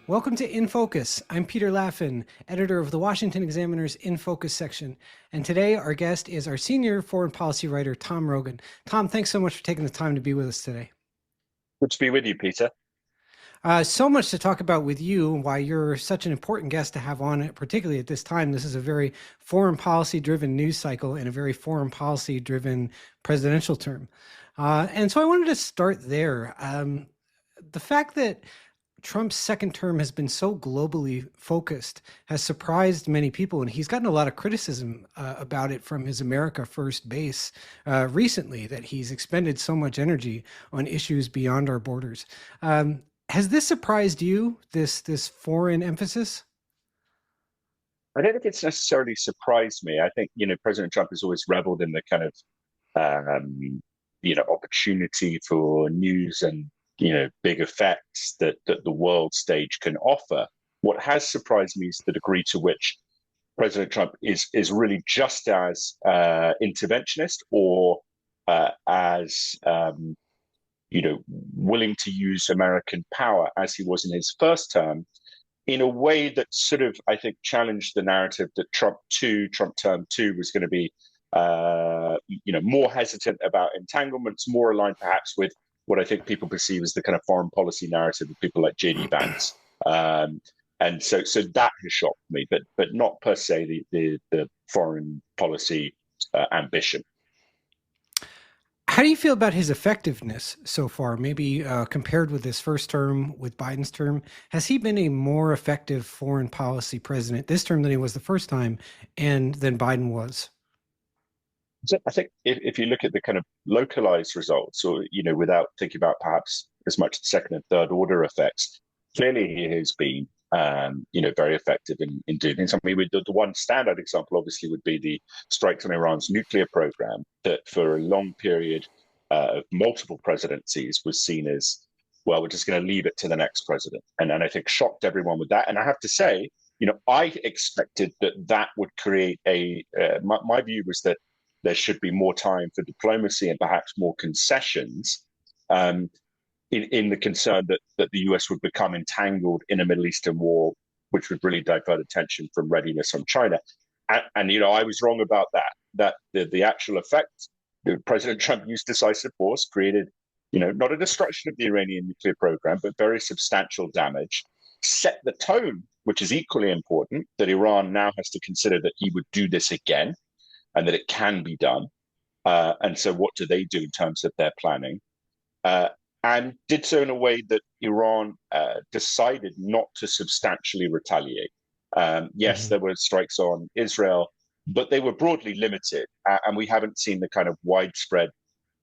Welcome to In Focus. I'm Peter Laffin, editor of the Washington Examiner's In Focus section. And today our guest is our senior foreign policy writer, Tom Rogan. Tom, thanks so much for taking the time to be with us today. Good to be with you, Peter. So much to talk about with you, why you're such an important guest to have on it, particularly at this time. This is a very foreign policy driven news cycle and a very foreign policy driven presidential term. And so I wanted to start there. The fact that Trump's second term has been so globally focused has surprised many people, and he's gotten a lot of criticism about it from his America First base recently, that he's expended so much energy on issues beyond our borders. Has this surprised you, this foreign emphasis? I don't think it's necessarily surprised me. I think, President Trump has always reveled in the kind of, opportunity for news and, big effects that the world stage can offer. What has surprised me is the degree to which President Trump is really just as interventionist or as willing to use American power as he was in his first term, in a way that sort of, I think, challenged the narrative that Trump term two, was going to be, more hesitant about entanglements, more aligned perhaps with what I think people perceive as the kind of foreign policy narrative of people like J.D. Vance. And so that has shocked me, but not per se the foreign policy ambition. How do you feel about his effectiveness so far? Maybe compared with his first term, with Biden's term, has he been a more effective foreign policy president this term than he was the first time, and than Biden was? So I think if you look at the kind of localized results, or without thinking about perhaps as much the second and third order effects, clearly he has been very effective in doing things. I mean, the one standout example obviously would be the strikes on Iran's nuclear program, that for a long period of multiple presidencies was seen as, well, we're just going to leave it to the next president, and I think shocked everyone with that. And I have to say, I expected that would create my view was that there should be more time for diplomacy and perhaps more concessions, in the concern that the US would become entangled in a Middle Eastern war, which would really divert attention from readiness on China. And I was wrong about that the actual effect, President Trump used decisive force, created, not a destruction of the Iranian nuclear program, but very substantial damage, set the tone, which is equally important, that Iran now has to consider that he would do this again, and that it can be done. And so what do they do in terms of their planning? And did so in a way that Iran decided not to substantially retaliate. Yes, there were strikes on Israel, but they were broadly limited. And we haven't seen the kind of widespread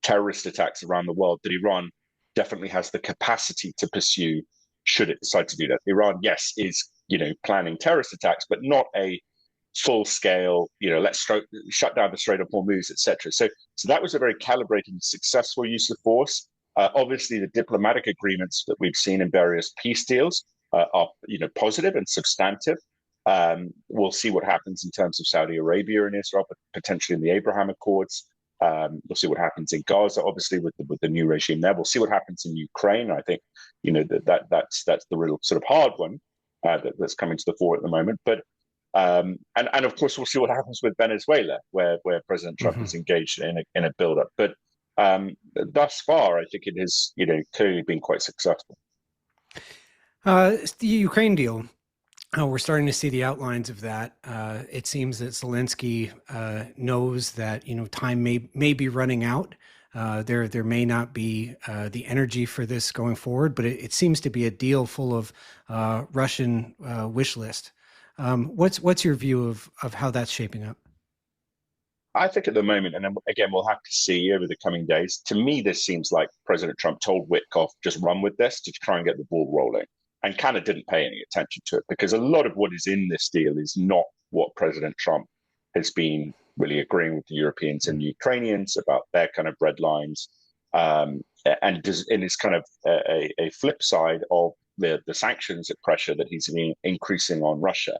terrorist attacks around the world that Iran definitely has the capacity to pursue should it decide to do that. Iran, yes, is planning terrorist attacks, but not a full scale, let's shut down the Strait of Hormuz, etc. So that was a very calibrated and successful use of force. Obviously, the diplomatic agreements that we've seen in various peace deals are, positive and substantive. We'll see what happens in terms of Saudi Arabia and Israel, but potentially in the Abraham Accords. We'll see what happens in Gaza, obviously, with the new regime there. We'll see what happens in Ukraine. I think, that's the real sort of hard one that's coming to the fore at the moment. But and of course, we'll see what happens with Venezuela, where President Trump is engaged in a build-up. But thus far, I think it has, clearly been quite successful. The Ukraine deal, we're starting to see the outlines of that. It seems that Zelensky knows that time may be running out. There may not be the energy for this going forward, but it seems to be a deal full of Russian wish list. What's your view of how that's shaping up? I think at the moment, and then again, we'll have to see over the coming days. To me, this seems like President Trump told Witkoff, just run with this to try and get the ball rolling, and kind of didn't pay any attention to it, because a lot of what is in this deal is not what President Trump has been really agreeing with the Europeans and the Ukrainians about their kind of red lines. And is kind of a flip side of the sanctions pressure that he's been increasing on Russia.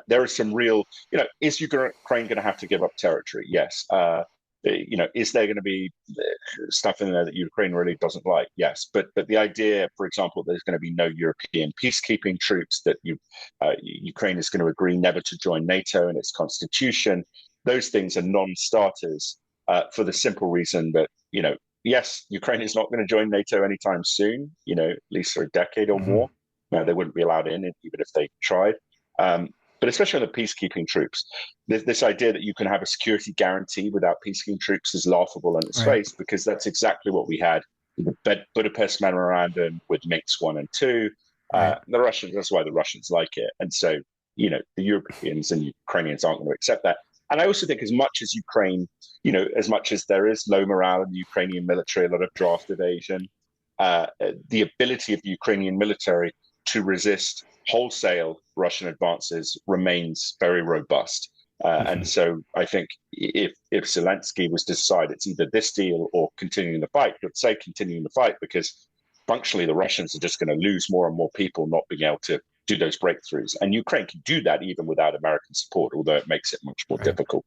There is some real, is Ukraine going to have to give up territory? Yes. is there going to be stuff in there that Ukraine really doesn't like? Yes, but the idea, for example, there's going to be no European peacekeeping troops, that Ukraine is going to agree never to join NATO and its constitution. Those things are non-starters for the simple reason that yes, Ukraine is not going to join NATO anytime soon. At least for a decade or Hmm. more. Now they wouldn't be allowed in even if they tried. But especially on the peacekeeping troops, this idea that you can have a security guarantee without peacekeeping troops is laughable in its Right. face, because that's exactly what we had with the Budapest Memorandum, with Minsk 1 and 2. Right. The Russians, that's why the Russians like it. And so, the Europeans and Ukrainians aren't going to accept that. And I also think, as much as Ukraine, as much as there is low morale in the Ukrainian military, a lot of draft evasion, the ability of the Ukrainian military to resist wholesale Russian advances remains very robust. And so I think if Zelensky was to decide it's either this deal or continuing the fight, he'd say continuing the fight, because functionally the Russians are just going to lose more and more people not being able to do those breakthroughs. And Ukraine can do that even without American support, although it makes it much more Right. difficult.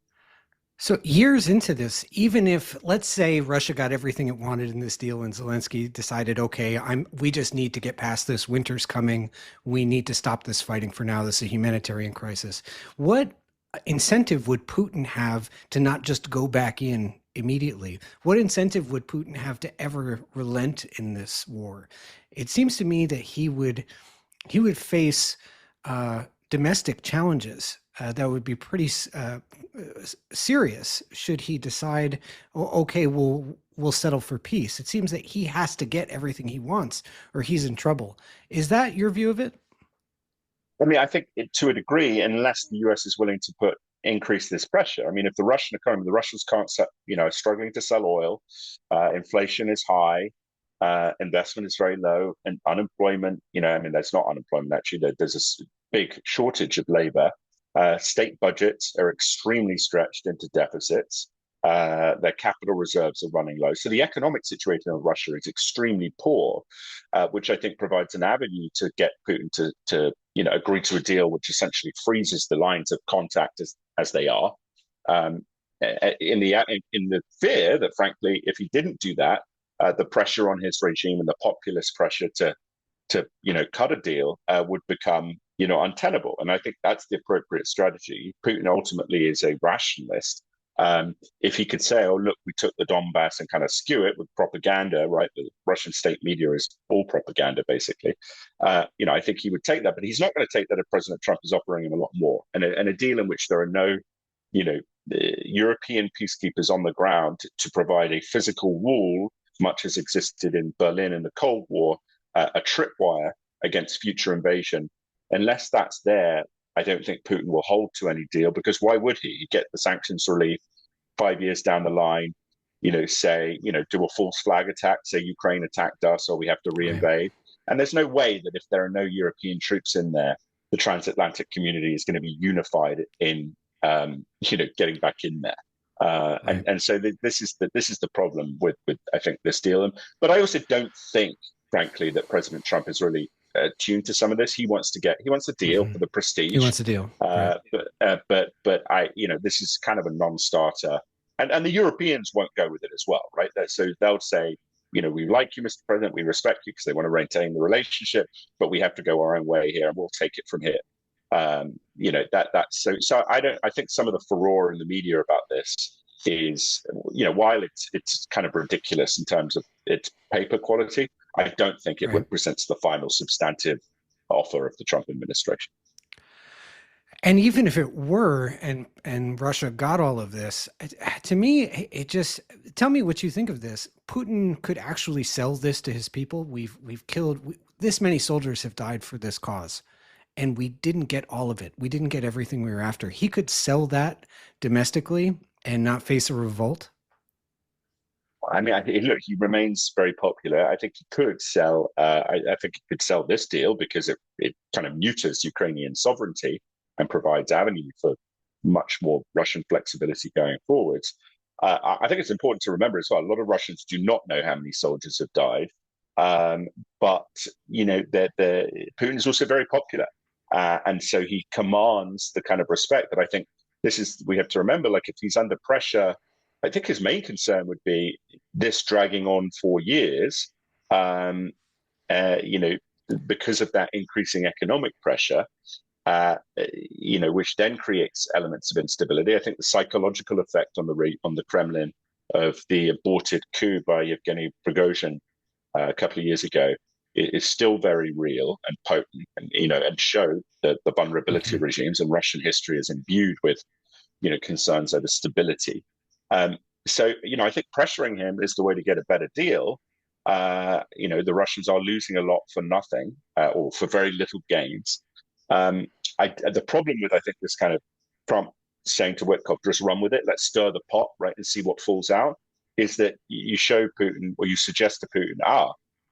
So years into this, even if, let's say, Russia got everything it wanted in this deal and Zelensky decided, okay, we just need to get past this. Winter's coming. We need to stop this fighting for now. This is a humanitarian crisis. What incentive would Putin have to not just go back in immediately? What incentive would Putin have to ever relent in this war? It seems to me that he would face domestic challenges that would be pretty serious should he decide, okay, we'll settle for peace. It seems that he has to get everything he wants or he's in trouble. Is that your view of it? I mean, I think to a degree, unless the US is willing to increase this pressure. I mean, if the Russian economy, the Russians can't, struggling to sell oil, inflation is high, investment is very low, and unemployment, I mean, there's not unemployment actually. There's a big shortage of labor. State budgets are extremely stretched into deficits. Their capital reserves are running low. So the economic situation of Russia is extremely poor, which I think provides an avenue to get Putin to agree to a deal which essentially freezes the lines of contact as they are. In the fear that, frankly, if he didn't do that, the pressure on his regime and the populist pressure to cut a deal would become untenable. And I think that's the appropriate strategy. Putin ultimately is a rationalist. If he could say, "Oh, look, we took the Donbass," and kind of skew it with propaganda, right? The Russian state media is all propaganda, basically. I think he would take that, but he's not going to take that if President Trump is offering him a lot more, and a deal in which there are no, European peacekeepers on the ground to provide a physical wall, much as existed in Berlin in the Cold War, a tripwire against future invasion. Unless that's there, I don't think Putin will hold to any deal, because why would he? He'd get the sanctions relief 5 years down the line, do a false flag attack, say Ukraine attacked us or we have to Right. reinvade. And there's no way that if there are no European troops in there, the transatlantic community is going to be unified in, getting back in there. Right. And so this is the problem with I think this deal. But I also don't think, frankly, that President Trump is really tuned to some of this. He wants a deal Hmm. for the He prestige. wants a deal. Right. This is kind of a non-starter, and the Europeans won't go with it as well, right? So they'll say, we like you, Mr. President, we respect you, because they want to maintain the relationship, but we have to go our own way here, and we'll take it from here. That's so. So I think some of the furore in the media about this is, while it's kind of ridiculous in terms of its paper quality, I don't think it Right. represents the final substantive offer of the Trump administration. And even if it were, and Russia got all of this, to me, it just, tell me what you think of this. Putin could actually sell this to his people. We've killed this many soldiers have died for this cause, and we didn't get all of it. We didn't get everything we were after. He could sell that domestically and not face a revolt. I mean, look, he remains very popular. I think he could sell. I think he could sell this deal because it kind of neuters Ukrainian sovereignty and provides avenue for much more Russian flexibility going forwards. I think it's important to remember as well, a lot of Russians do not know how many soldiers have died. But Putin is also very popular, and so he commands the kind of respect that I think we have to remember. Like, if he's under pressure I think his main concern would be this dragging on for years, um, you know, because of that increasing economic pressure, which then creates elements of instability. I think the psychological effect on the Kremlin of the aborted coup by Yevgeny Prigozhin a couple of years ago is still very real and potent, and and show the vulnerability of Mhm. regimes. And Russian history is imbued with concerns over stability. Um, I think pressuring him is the way to get a better deal. The Russians are losing a lot for nothing, or for very little gains. Um, the problem with, I think, this kind of Trump saying to Witkoff, just run with it, let's stir the pot, right, and see what falls out, is that you show Putin, or you suggest to Putin,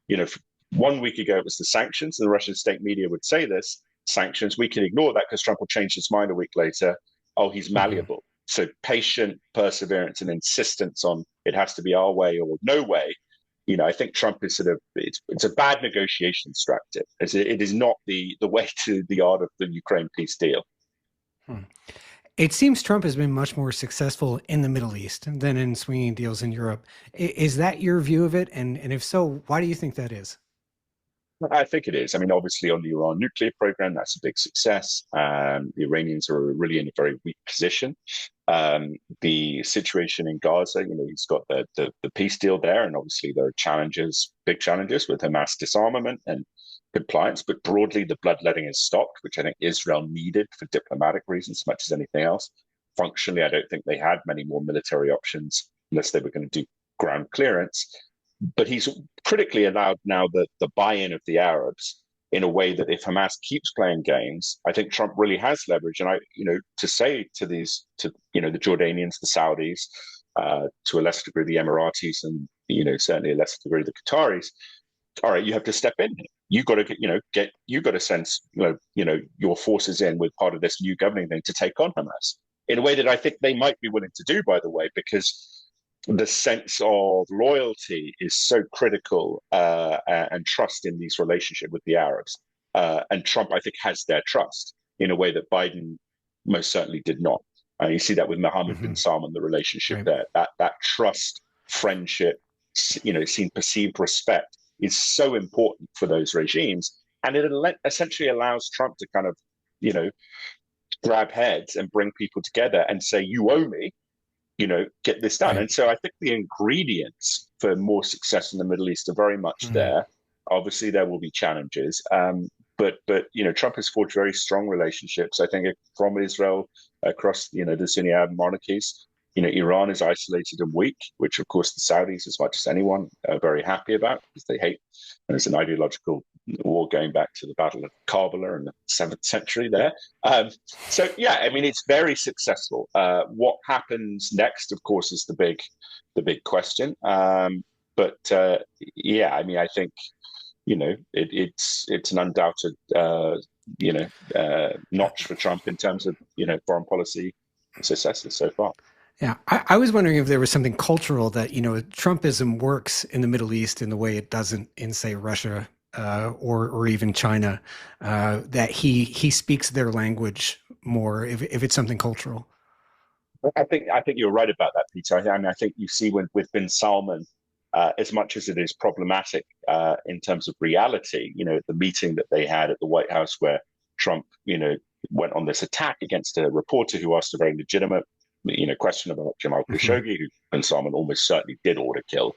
you know, 1 week ago it was the sanctions, and the Russian state media would say this, sanctions, we can ignore that because Trump will change his mind a week later. Oh, he's Mhm. malleable. So patient perseverance and insistence on it has to be our way or no way. I think Trump is sort of it's a bad negotiation strategy. It is not the way to the art of the Ukraine peace deal. Hmm. It seems Trump has been much more successful in the Middle East than in swinging deals in Europe. Is that your view of it? And if so, why do you think that is? I think it is. I mean, obviously, on the Iran nuclear program, that's a big success. The Iranians are really in a very weak position. The situation in Gaza, he's got the peace deal there, and obviously there are challenges, big challenges with Hamas disarmament and compliance. But broadly, the bloodletting is stopped, which I think Israel needed for diplomatic reasons as much as anything else. Functionally, I don't think they had many more military options unless they were going to do ground clearance. But he's critically allowed now the buy-in of the Arabs in a way that if Hamas keeps playing games, I think Trump really has leverage. And to say to the Jordanians, the Saudis, to a lesser degree the Emiratis, and certainly a lesser degree the Qataris, all right, you have to step in. You got to you got to send your forces in with part of this new governing thing to take on Hamas in a way that I think they might be willing to do, by the way, because the sense of loyalty is so critical, and trust in these relationship with the Arabs. And Trump, I think, has their trust in a way that Biden most certainly did not. You see that with Mohammed bin Hmm. Salman, the relationship Right. there, that trust, friendship, seen perceived respect is so important for those regimes. And it essentially allows Trump to kind of, you know, grab heads and bring people together and say, you owe me, get this done. Right. And so I think the ingredients for more success in the Middle East are very much Mhm. there. Obviously, there will be challenges, but Trump has forged very strong relationships. I think from Israel across the Sunni Arab monarchies. Iran is isolated and weak, which of course the Saudis, as much as anyone, are very happy about because they hate. And it's an ideological war going back to the Battle of Karbala in the 7th century there. So yeah, I mean it's very successful. What happens next, of course, is the big question. But yeah, I mean I think it's an undoubted notch for Trump in terms of foreign policy successes so far. Yeah, I was wondering if there was something cultural that, Trumpism works in the Middle East in the way it doesn't in, say, Russia, or even China, that he speaks their language more, if it's something cultural. I think you're right about that, Peter. I mean, I think you see with bin Salman, as much as it is problematic in terms of reality, the meeting that they had at the White House where Trump, went on this attack against a reporter who asked a very legitimate, question about Jamal Hmm. Khashoggi, who bin Salman almost certainly did order kill.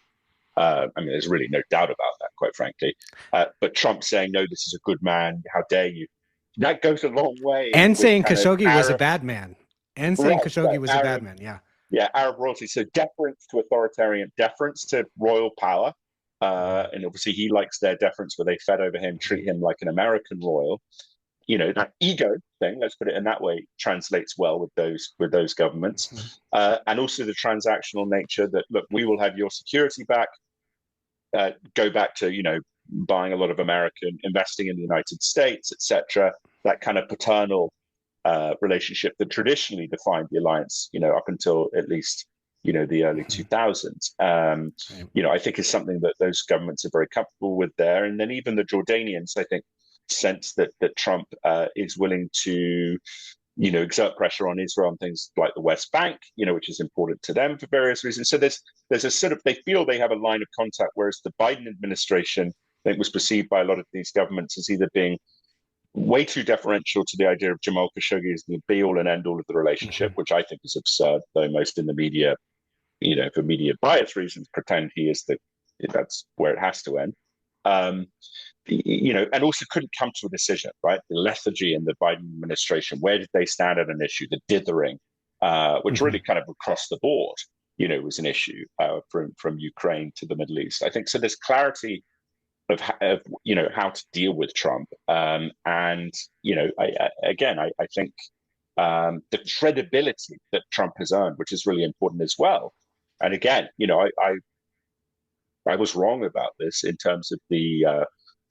I mean, there's really no doubt about that, quite frankly. But Trump saying, no, this is a good man. How dare you? That goes a long way And with saying kind of Khashoggi was a Arab, bad man. And saying right, Khashoggi right, was a bad Arab, man. Yeah. yeah, Arab royalty. So deference to authoritarian, deference to royal power. Mhm. And obviously he likes their deference where they fed over him, treat him like an American royal. That ego thing, let's put it in that way, translates well with those governments. Mhm. And also the transactional nature that, look, we will have your security back, go back to buying a lot of American, investing in the United States, etc. That kind of paternal relationship that traditionally defined the alliance, up until at least the early Mhm. 2000s. Right. I think is something that those governments are very comfortable with there, and then even the Jordanians, I think, sense that Trump is willing to exert pressure on Israel on things like the West Bank, which is important to them for various reasons. So there's a sort of, they feel they have a line of contact, whereas the Biden administration, I think, was perceived by a lot of these governments as either being way too deferential to the idea of Jamal Khashoggi as the be all and end all of the relationship, Mhm. which I think is absurd, though most in the media, for media bias reasons, pretend he is that's where it has to end. Um, and also couldn't come to a decision, right? The lethargy in the Biden administration, where did they stand on an issue? The dithering, which really Mhm. kind of across the board, was an issue from Ukraine to the Middle East. I think so. There's clarity of how to deal with Trump, and I think the credibility that Trump has earned, which is really important as well. And again, I was wrong about this in terms of the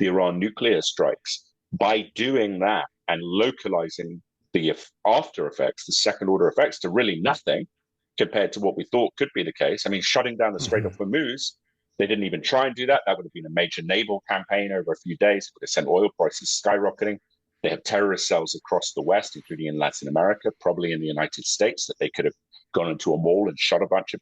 Iran nuclear strikes. By doing that and localizing the after effects, the second order effects, to really nothing compared to what we thought could be the case. I mean, shutting down the Strait of Mhm. Hormuz, they didn't even try and do that. That would have been a major naval campaign over a few days. It would have sent oil prices skyrocketing. They have terrorist cells across the West, including in Latin America, probably in the United States, that they could have gone into a mall and shot a bunch of,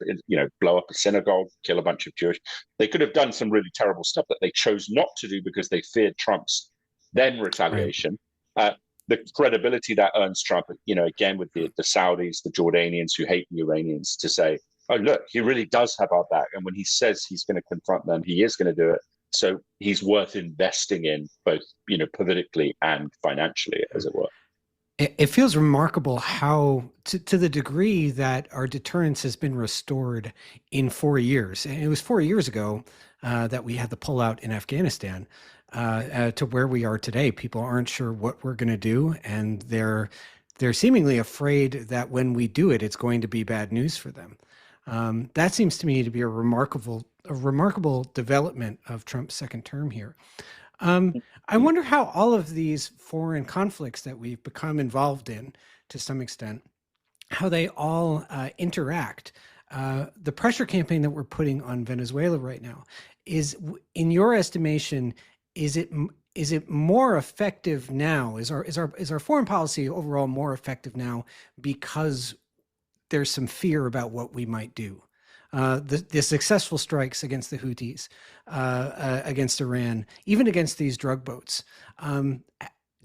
blow up a synagogue, kill a bunch of Jewish. They could have done some really terrible stuff that they chose not to do because they feared Trump's then Right. retaliation. The credibility that earns Trump, again, with the Saudis, the Jordanians who hate the Iranians, to say, oh, look, he really does have our back. And when he says he's going to confront them, he is going to do it. So he's worth investing in both, politically and financially, as it were. It feels remarkable how, to the degree that our deterrence has been restored in 4 years. And it was 4 years ago that we had the pullout in Afghanistan, to where we are today. People aren't sure what we're going to do, and they're seemingly afraid that when we do it, it's going to be bad news for them. That seems to me to be a remarkable development of Trump's second term here. Um, I wonder how all of these foreign conflicts that we've become involved in, to some extent, how they all interact. The pressure campaign that we're putting on Venezuela right now in your estimation, is it more effective now? Is our foreign policy overall more effective now because there's some fear about what we might do? The successful strikes against the Houthis, against Iran, even against these drug boats. Um,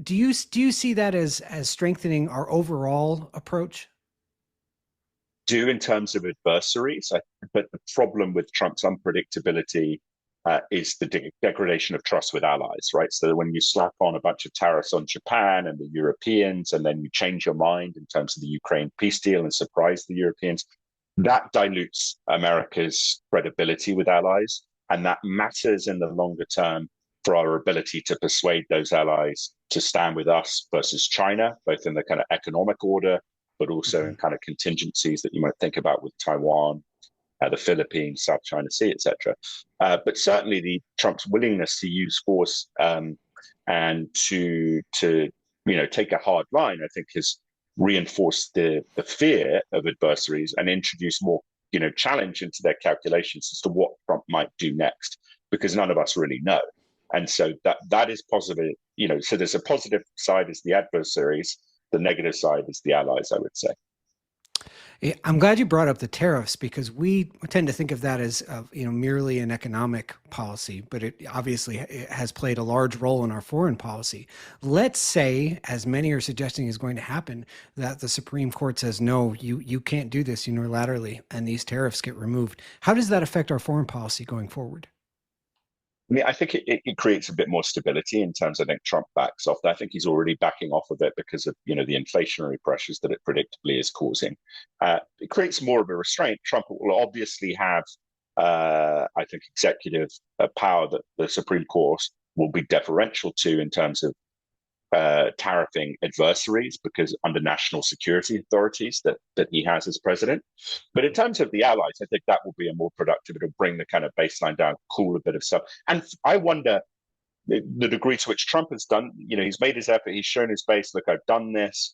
do you see that as strengthening our overall approach? Do in terms of adversaries, but the problem with Trump's unpredictability is the degradation of trust with allies, right? So when you slap on a bunch of tariffs on Japan and the Europeans, and then you change your mind in terms of the Ukraine peace deal and surprise the Europeans, that dilutes America's credibility with allies. And that matters in the longer term for our ability to persuade those allies to stand with us versus China, both in the kind of economic order, but also in Mhm. kind of contingencies that you might think about with Taiwan, the Philippines, South China Sea, etc. But certainly, the Trump's willingness to use force and to take a hard line, I think, has reinforced the fear of adversaries and introduced more challenge into their calculations as to what Trump might do next, because none of us really know. And so that is positive. So there's a positive side is the adversaries, the negative side is the allies, I would say. I'm glad you brought up the tariffs, because we tend to think of that as merely an economic policy, but it obviously has played a large role in our foreign policy. Let's say, as many are suggesting is going to happen, that the Supreme Court says no, you can't do this unilaterally, and these tariffs get removed. How does that affect our foreign policy going forward? I mean, I think it creates a bit more stability in terms. I think Trump backs off. I think he's already backing off of it because of the inflationary pressures that it predictably is causing. It creates more of a restraint. Trump will obviously have, I think, executive power that the Supreme Court will be deferential to in terms of tariffing adversaries, because under national security authorities that he has as president. But in terms of the allies, I think that will be a more productive. It'll bring the kind of baseline down, cool a bit of stuff. And I wonder the degree to which Trump has done. He's made his effort. He's shown his base. Look, I've done this.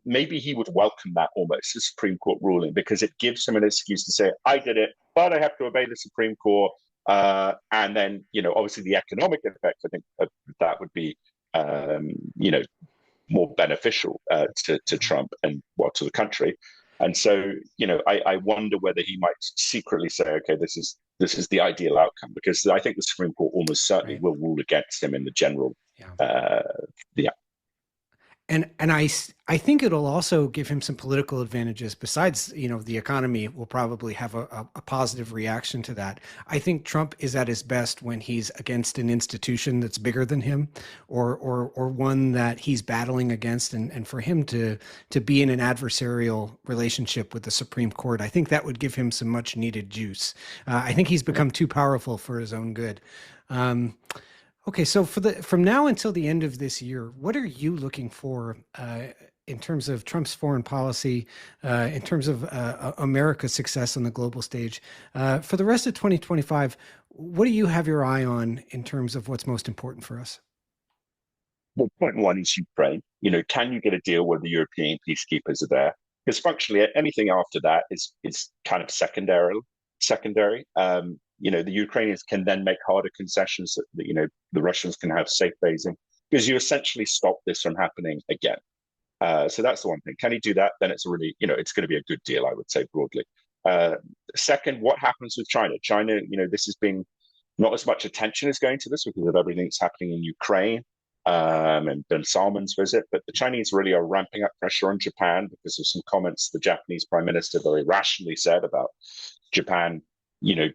Maybe he would welcome that almost, the Supreme Court ruling, because it gives him an excuse to say, I did it, but I have to obey the Supreme Court. And then, obviously the economic effect, I think that would be, um, you know, more beneficial to Trump and well to the country. And so, I wonder whether he might secretly say, okay, this is the ideal outcome, because I think the Supreme Court almost certainly Right. will rule against him in the general. Yeah. Yeah. And I think it'll also give him some political advantages. Besides, the economy will probably have a positive reaction to that. I think Trump is at his best when he's against an institution that's bigger than him, or one that he's battling against, and for him to be in an adversarial relationship with the Supreme Court, I think that would give him some much needed juice. I think he's become too powerful for his own good. Um, Okay, so from now until the end of this year, what are you looking for in terms of Trump's foreign policy, in terms of America's success on the global stage? For the rest of 2025, what do you have your eye on in terms of what's most important for us? Well, point one is Ukraine. Can you get a deal where the European peacekeepers are there? Because functionally, anything after that is kind of secondary. Secondary. The Ukrainians can then make harder concessions that the Russians can have safe phasing, because you essentially stop this from happening again. So that's the one thing. Can he do that? Then it's a really, it's going to be a good deal, I would say broadly. Second, what happens with China? China, this has been not as much attention is going to this because of everything that's happening in Ukraine, and Ben Salman's visit. But the Chinese really are ramping up pressure on Japan because of some comments the Japanese Prime Minister very rationally said about Japan,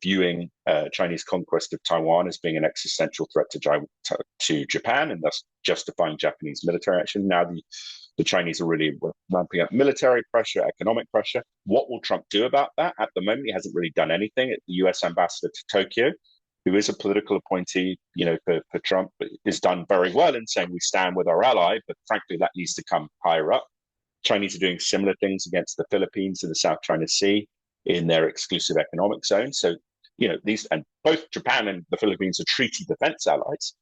viewing Chinese conquest of Taiwan as being an existential threat to Japan, and thus justifying Japanese military action. Now the Chinese are really ramping up military pressure, economic pressure. What will Trump do about that? At the moment, he hasn't really done anything. The U.S. ambassador to Tokyo, who is a political appointee, for Trump, is done very well in saying we stand with our ally, but frankly, that needs to come higher up. Chinese are doing similar things against the Philippines in the South China Sea in their exclusive economic zone. So, these, and both Japan and the Philippines are treaty defense allies.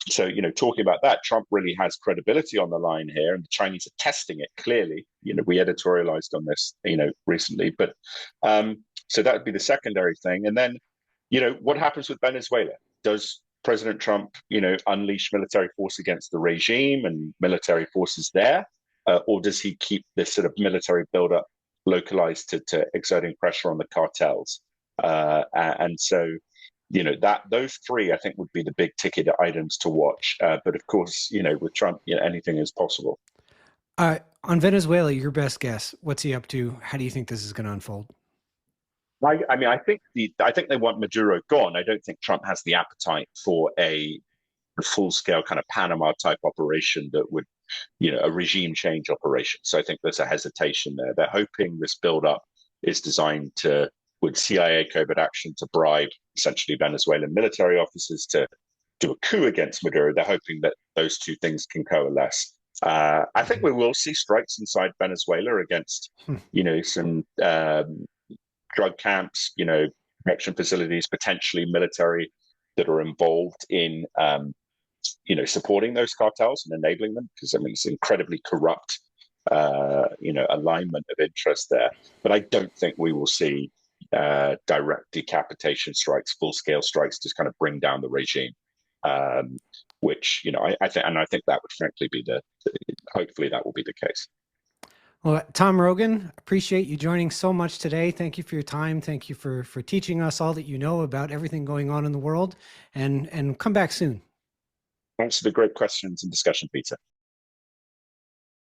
So, talking about that, Trump really has credibility on the line here, and the Chinese are testing it clearly. We editorialized on this, recently, but so that would be the secondary thing. And then, what happens with Venezuela? Does President Trump, unleash military force against the regime and military forces there? Or does he keep this sort of military buildup localized to exerting pressure on the cartels? And so, that those three, I think, would be the big ticket items to watch. But of course, with Trump, anything is possible. On Venezuela, your best guess. What's he up to? How do you think this is going to unfold? I mean, I think they want Maduro gone. I don't think Trump has the appetite for a full scale kind of Panama type operation that would, a regime change operation. So I think there's a hesitation there. They're hoping this build up is designed to, with CIA covert action, to bribe essentially Venezuelan military officers to do a coup against Maduro. They're hoping that those two things can coalesce. I think we will see strikes inside Venezuela against, some drug camps, correction facilities, potentially military that are involved in, supporting those cartels and enabling them, because I mean it's incredibly corrupt, alignment of interest there. But I don't think we will see direct decapitation strikes, full scale strikes, just kind of bring down the regime. Which I think that would frankly be hopefully that will be the case. Well, Tom Rogan, appreciate you joining so much today. Thank you for your time. Thank you for teaching us all that you know about everything going on in the world, and come back soon. Thanks for the great questions and discussion, Peter.